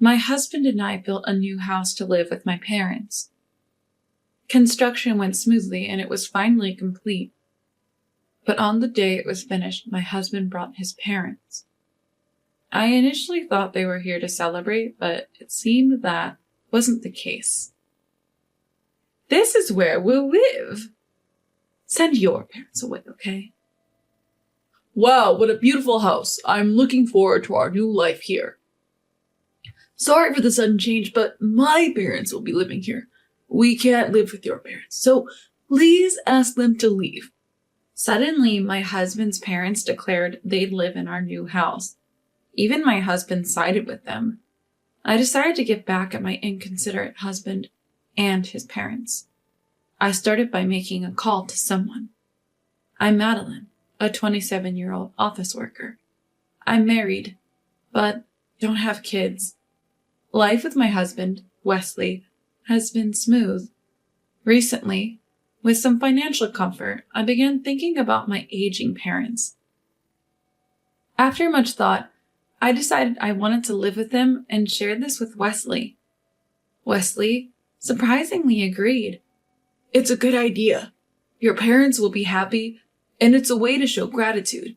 My husband and I built a new house to live with my parents. Construction went smoothly and it was finally complete. But on the day it was finished, my husband brought his parents. I initially thought they were here to celebrate, but it seemed that wasn't the case. "This is where we'll live." "Send your parents away, okay?" "Wow, what a beautiful house. I'm looking forward to our new life here." "Sorry for the sudden change, but my parents will be living here. We can't live with your parents, so please ask them to leave." Suddenly, my husband's parents declared they'd live in our new house. Even my husband sided with them. I decided to get back at my inconsiderate husband and his parents. I started by making a call to someone. I'm Madeline, a 27-year-old office worker. I'm married, but don't have kids. Life with my husband, Wesley, has been smooth. Recently, with some financial comfort, I began thinking about my aging parents. After much thought, I decided I wanted to live with them and shared this with Wesley. Wesley surprisingly agreed. "It's a good idea. Your parents will be happy, and it's a way to show gratitude."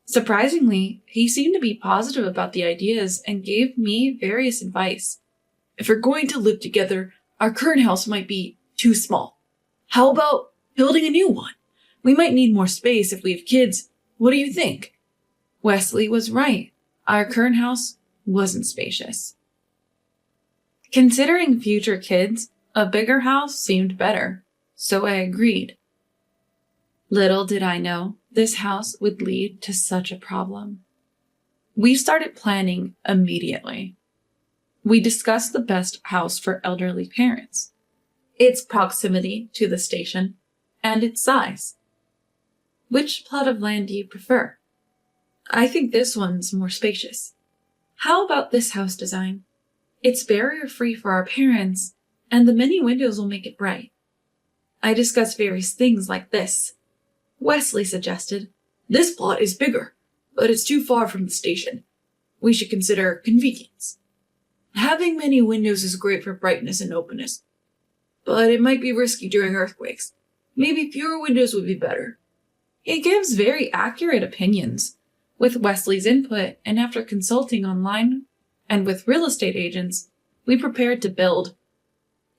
Surprisingly, he seemed to be positive about the ideas and gave me various advice. "If we're going to live together, our current house might be too small. How about building a new one? We might need more space if we have kids. What do you think?" Wesley was right. Our current house wasn't spacious. Considering future kids, a bigger house seemed better, so I agreed. Little did I know this house would lead to such a problem. We started planning immediately. We discussed the best house for elderly parents, its proximity to the station, and its size. "Which plot of land do you prefer?" "I think this one's more spacious." "How about this house design? It's barrier-free for our parents, and the many windows will make it bright." I discussed various things like this. Wesley suggested, "This plot is bigger, but it's too far from the station. We should consider convenience. Having many windows is great for brightness and openness, but it might be risky during earthquakes. Maybe fewer windows would be better." He gives very accurate opinions. With Wesley's input, and after consulting online and with real estate agents, we prepared to build.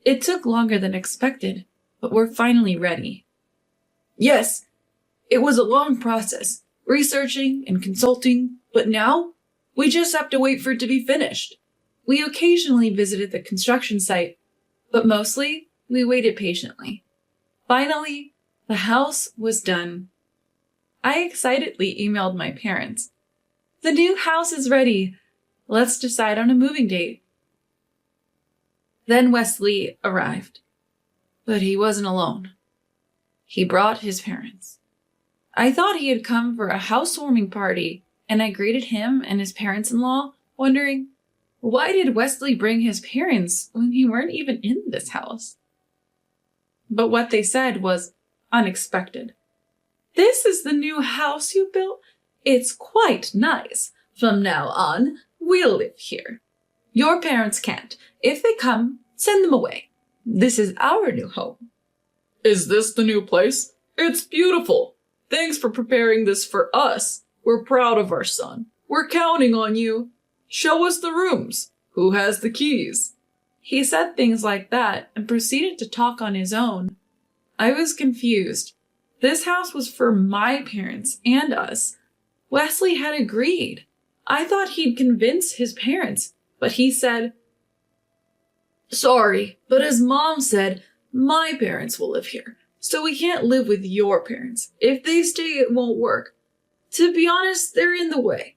It took longer than expected, but we're finally ready. "Yes, it was a long process, researching and consulting, but now we just have to wait for it to be finished." We occasionally visited the construction site, but mostly we waited patiently. Finally, the house was done. I excitedly emailed my parents. "The new house is ready. Let's decide on a moving date." Then Wesley arrived. But he wasn't alone. He brought his parents. I thought he had come for a housewarming party, and I greeted him and his parents-in-law, wondering, why did Wesley bring his parents when we weren't even in this house? But what they said was unexpected. "This is the new house you built? It's quite nice. From now on, we'll live here. Your parents can't. If they come, send them away. This is our new home." "Is this the new place? It's beautiful. Thanks for preparing this for us. We're proud of our son. We're counting on you. Show us the rooms. Who has the keys?" He said things like that and proceeded to talk on his own. I was confused. This house was for my parents and us. Wesley had agreed. I thought he'd convince his parents, but he said, "Sorry, but as Mom said, my parents will live here, so we can't live with your parents. If they stay, it won't work. To be honest, they're in the way."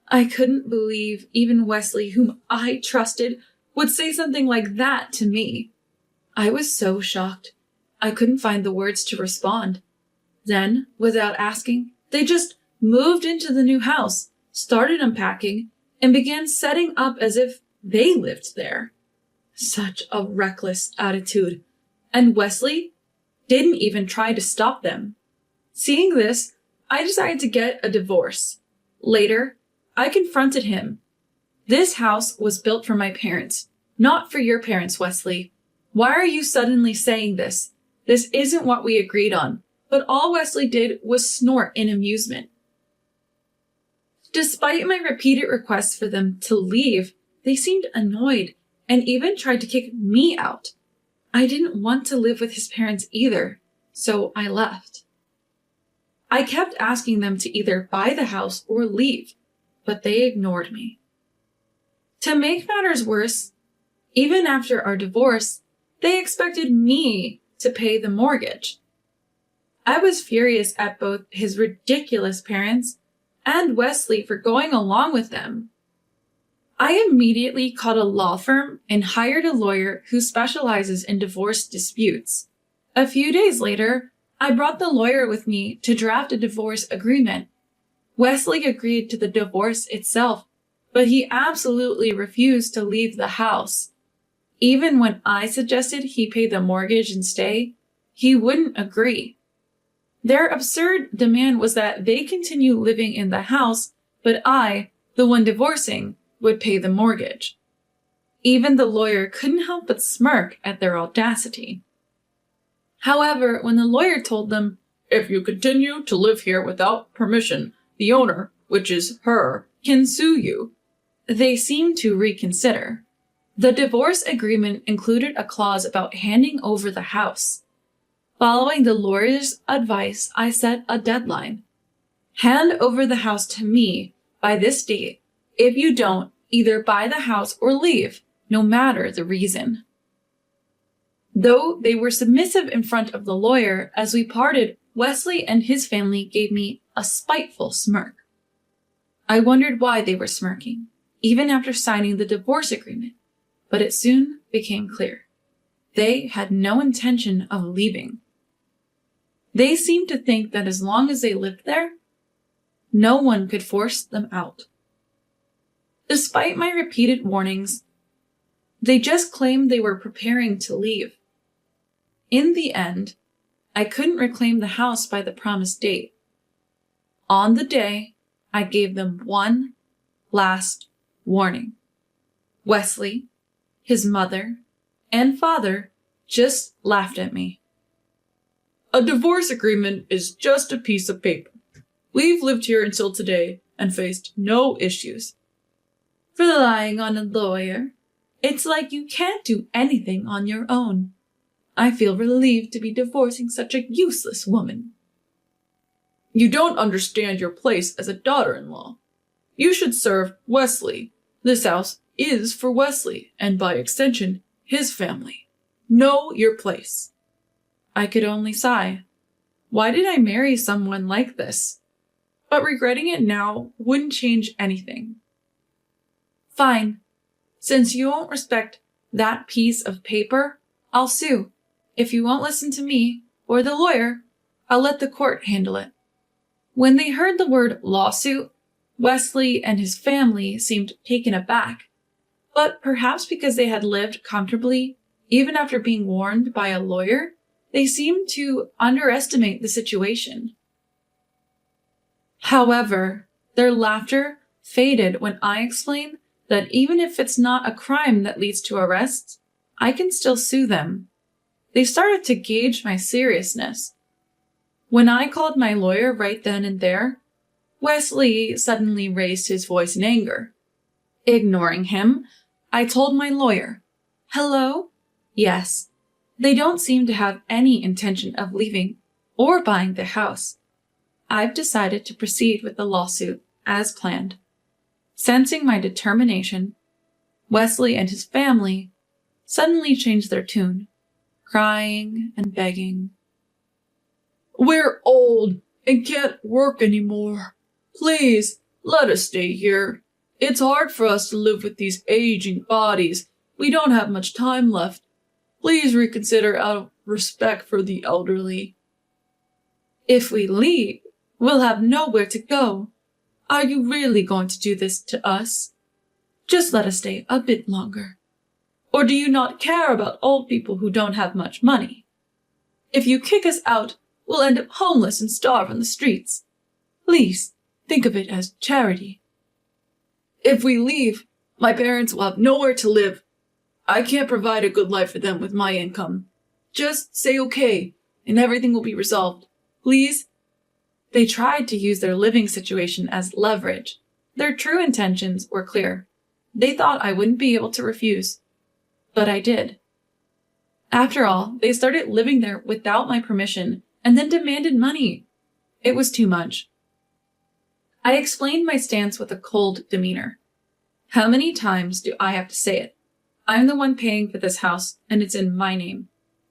I couldn't believe even Wesley, whom I trusted, would say something like that to me. I was so shocked. I couldn't find the words to respond. Then, without asking, they just moved into the new house, started unpacking, and began setting up as if they lived there. Such a reckless attitude. And Wesley didn't even try to stop them. Seeing this, I decided to get a divorce. Later, I confronted him. This house was built for my parents, not for your parents, Wesley. Why are you suddenly saying this? This isn't what we agreed on. But all Wesley did was snort in amusement. Despite my repeated requests for them to leave, they seemed annoyed and even tried to kick me out. I didn't want to live with his parents either, so I left. I kept asking them to either buy the house or leave, but they ignored me. To make matters worse, even after our divorce, they expected me to pay the mortgage. I was furious at both his ridiculous parents and Wesley for going along with them. I immediately called a law firm and hired a lawyer who specializes in divorce disputes. A few days later, I brought the lawyer with me to draft a divorce agreement. Wesley agreed to the divorce itself, but he absolutely refused to leave the house. Even when I suggested he pay the mortgage and stay, he wouldn't agree. Their absurd demand was that they continue living in the house, but I, the one divorcing, would pay the mortgage. Even the lawyer couldn't help but smirk at their audacity. However, when the lawyer told them, "If you continue to live here without permission, the owner, which is her, can sue you," they seemed to reconsider. The divorce agreement included a clause about handing over the house. Following the lawyer's advice, I set a deadline. Hand over the house to me by this date. If you don't, either buy the house or leave, no matter the reason. Though they were submissive in front of the lawyer, as we parted, Wesley and his family gave me a spiteful smirk. I wondered why they were smirking, even after signing the divorce agreement, but it soon became clear. They had no intention of leaving. They seemed to think that as long as they lived there, no one could force them out. Despite my repeated warnings, they just claimed they were preparing to leave. In the end, I couldn't reclaim the house by the promised date. On the day, I gave them one last warning. Wesley, his mother, and father just laughed at me. "A divorce agreement is just a piece of paper. We've lived here until today and faced no issues." "Relying on a lawyer? It's like you can't do anything on your own. I feel relieved to be divorcing such a useless woman." "You don't understand your place as a daughter-in-law. You should serve Wesley. This house is for Wesley, and by extension, his family. Know your place." I could only sigh. Why did I marry someone like this? But regretting it now wouldn't change anything. "Fine. Since you won't respect that piece of paper, I'll sue. If you won't listen to me or the lawyer, I'll let the court handle it." When they heard the word lawsuit, Wesley and his family seemed taken aback. But perhaps because they had lived comfortably, even after being warned by a lawyer, they seemed to underestimate the situation. However, their laughter faded when I explained that even if it's not a crime that leads to arrests, I can still sue them. They started to gauge my seriousness. When I called my lawyer right then and there, Wesley suddenly raised his voice in anger. Ignoring him, I told my lawyer, "Hello? Yes. They don't seem to have any intention of leaving or buying the house. I've decided to proceed with the lawsuit as planned." Sensing my determination, Wesley and his family suddenly changed their tune, crying and begging. "We're old and can't work anymore. Please, let us stay here. It's hard for us to live with these aging bodies. We don't have much time left. Please reconsider out of respect for the elderly." "If we leave, we'll have nowhere to go. Are you really going to do this to us? Just let us stay a bit longer. Or do you not care about old people who don't have much money? If you kick us out, we'll end up homeless and starve on the streets. Please, think of it as charity." "If we leave, My parents will have nowhere to live. I can't provide a good life for them with my income. Just say okay, and everything will be resolved. Please?" They tried to use their living situation as leverage. Their true intentions were clear. They thought I wouldn't be able to refuse. But I did. After all, they started living there without my permission and then demanded money. It was too much. I explained my stance with a cold demeanor. How many times do I have to say it? I'm the one paying for this house, and it's in my name.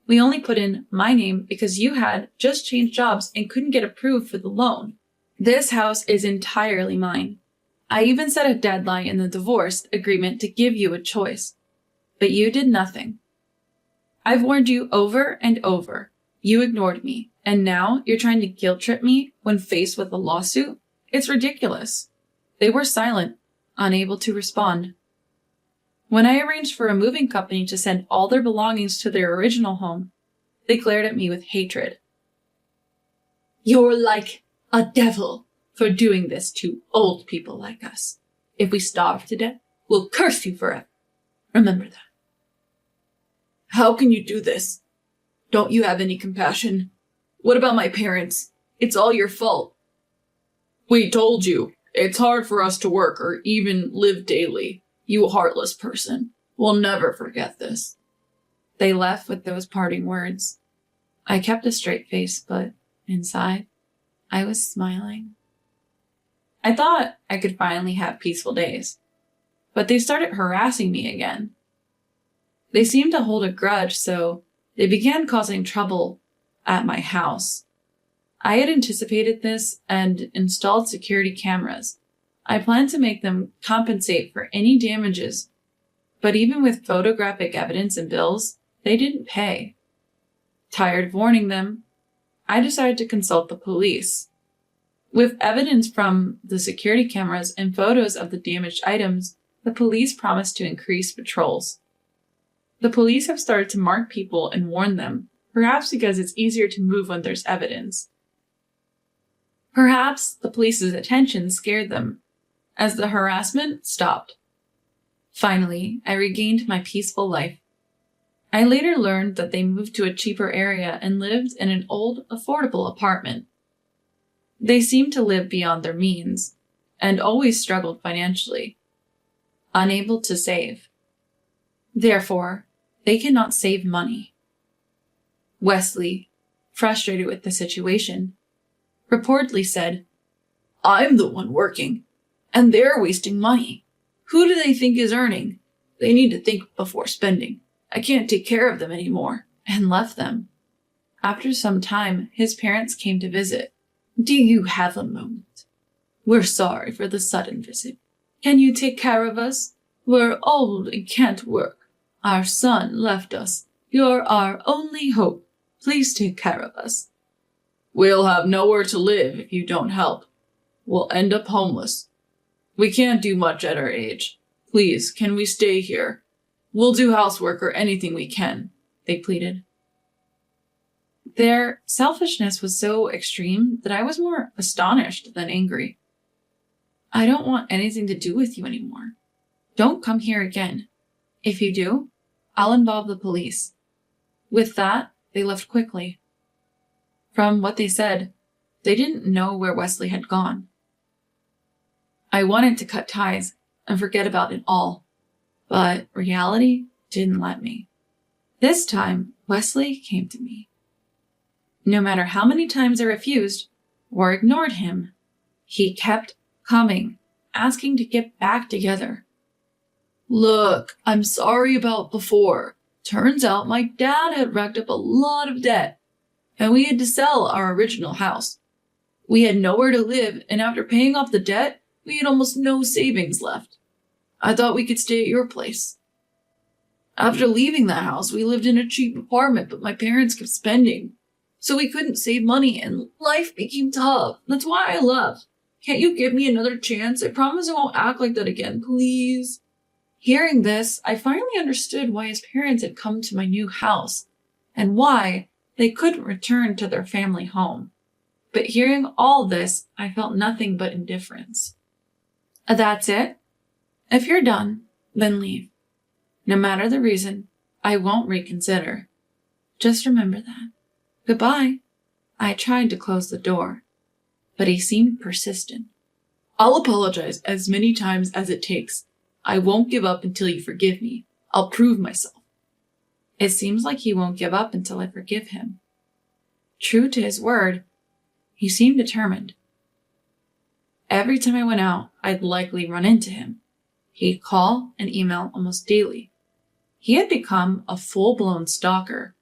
We only put in my name because you had just changed jobs and couldn't get approved for the loan. This house is entirely mine. I even set a deadline in the divorce agreement to give you a choice. But you did nothing. I've warned you over and over. You ignored me, and now you're trying to guilt trip me when faced with a lawsuit? It's ridiculous. They were silent, unable to respond. When I arranged for a moving company to send all their belongings to their original home, they glared at me with hatred. "You're like a devil for doing this to old people like us. If we starve to death, we'll curse you forever. Remember that." "How can you do this? Don't you have any compassion? What about my parents? It's all your fault." "We told you. It's hard for us to work or even live daily. You heartless person. We'll never forget this." They left with those parting words. I kept a straight face, but inside, I was smiling. I thought I could finally have peaceful days, but they started harassing me again. They seemed to hold a grudge, so they began causing trouble at my house. I had anticipated this and installed security cameras. I planned to make them compensate for any damages, but even with photographic evidence and bills, they didn't pay. Tired of warning them, I decided to consult the police. With evidence from the security cameras and photos of the damaged items, the police promised to increase patrols. The police have started to mark people and warn them, perhaps because it's easier to move when there's evidence. Perhaps the police's attention scared them, as the harassment stopped. Finally, I regained my peaceful life. I later learned that they moved to a cheaper area and lived in an old, affordable apartment. They seemed to live beyond their means, and always struggled financially, unable to save. Therefore, they cannot save money. Wesley, frustrated with the situation, reportedly said, "I'm the one working, and they're wasting money. Who do they think is earning? They need to think before spending. I can't take care of them anymore," and left them. After some time, his parents came to visit. "Do you have a moment? We're sorry for the sudden visit. Can you take care of us? We're old and can't work. Our son left us. You're our only hope. Please take care of us." "We'll have nowhere to live if you don't help. We'll end up homeless. We can't do much at our age. Please, can we stay here? We'll do housework or anything we can," they pleaded. Their selfishness was so extreme that I was more astonished than angry. "I don't want anything to do with you anymore. Don't come here again. If you do, I'll involve the police." With that, they left quickly. From what they said, they didn't know where Wesley had gone. I wanted to cut ties and forget about it all, but reality didn't let me. This time, Wesley came to me. No matter how many times I refused or ignored him, he kept coming, asking to get back together. "Look, I'm sorry about before. Turns out my dad had racked up a lot of debt, and we had to sell our original house. We had nowhere to live, and after paying off the debt, we had almost no savings left. I thought we could stay at your place. After leaving that house, we lived in a cheap apartment, but my parents kept spending, so we couldn't save money, and life became tough. That's why I left. Can't you give me another chance? I promise I won't act like that again, please." Hearing this, I finally understood why his parents had come to my new house, and why they couldn't return to their family home. But hearing all this, I felt nothing but indifference. "That's it? If you're done, then leave. No matter the reason, I won't reconsider. Just remember that. Goodbye. I tried to close the door, but he seemed persistent. I'll apologize as many times as it takes. I won't give up until you forgive me. I'll prove myself. It seems like he won't give up until I forgive him. True to his word, he seemed determined. Every time I went out, I'd likely run into him. He'd call and email almost daily. He had become a full-blown stalker.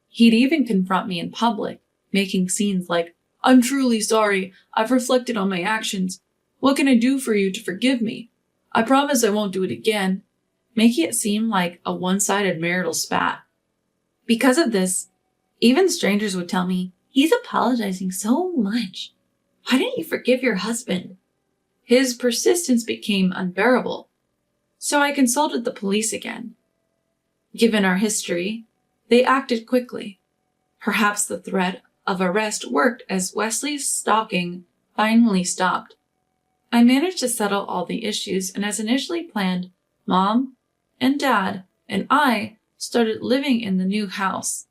He'd even confront me in public, making scenes like, "I'm truly sorry. I've reflected on my actions. What can I do for you to forgive me? I promise I won't do it again," making it seem like a one-sided marital spat. Because of this, even strangers would tell me, "He's apologizing so much. Why didn't you forgive your husband?" His persistence became unbearable, so I consulted the police again. Given our history, they acted quickly. Perhaps the threat of arrest worked as Wesley's stalking finally stopped. I managed to settle all the issues, and as initially planned, Mom and Dad and I started living in the new house.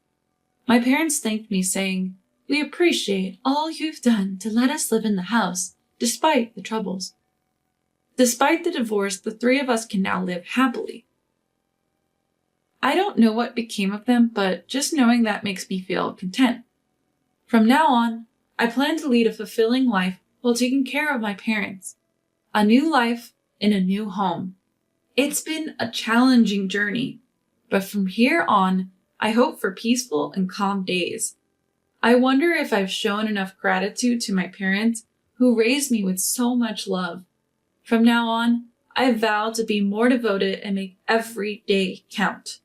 My parents thanked me, saying, "We appreciate all you've done to let us live in the house, despite the troubles." Despite the divorce, the three of us can now live happily. I don't know what became of them, but just knowing that makes me feel content. From now on, I plan to lead a fulfilling life while taking care of my parents. A new life in a new home. It's been a challenging journey, but from here on, I hope for peaceful and calm days. I wonder if I've shown enough gratitude to my parents who raised me with so much love. From now on, I vow to be more devoted and make every day count.